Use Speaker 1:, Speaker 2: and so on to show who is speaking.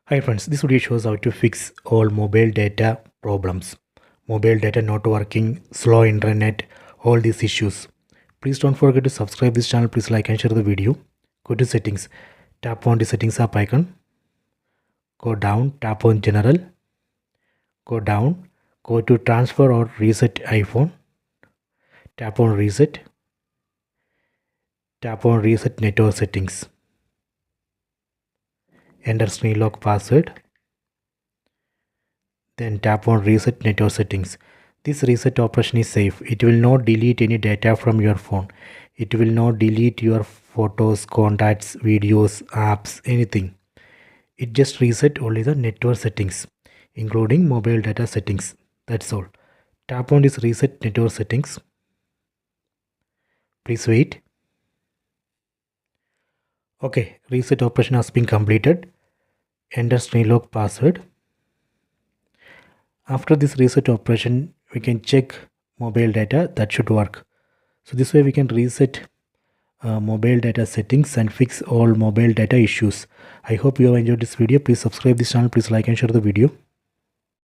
Speaker 1: Hi friends, this video shows how to fix all mobile data problems. Mobile data not working, slow internet, all these issues. Please don't forget to subscribe this channel. Please like and share the video. Go to settings. Tap on the settings app icon. Go down, tap on general. Go down, go to transfer or reset iPhone. Tap on reset. Tap on reset network settings. Enter screen lock password. Then tap on reset network settings. This reset operation is safe. It will not delete any data from your phone. It will not delete your photos, contacts, videos, apps, anything. It just reset only the network settings, including mobile data settings. That's all. Tap on this reset network settings. Please wait. Okay, reset operation has been completed. Enter screen lock password. After this reset operation, we can check mobile data. That should work. So this way we can reset mobile data settings and fix all mobile data issues. I hope you have enjoyed this video. Please subscribe this channel. Please like and share the video.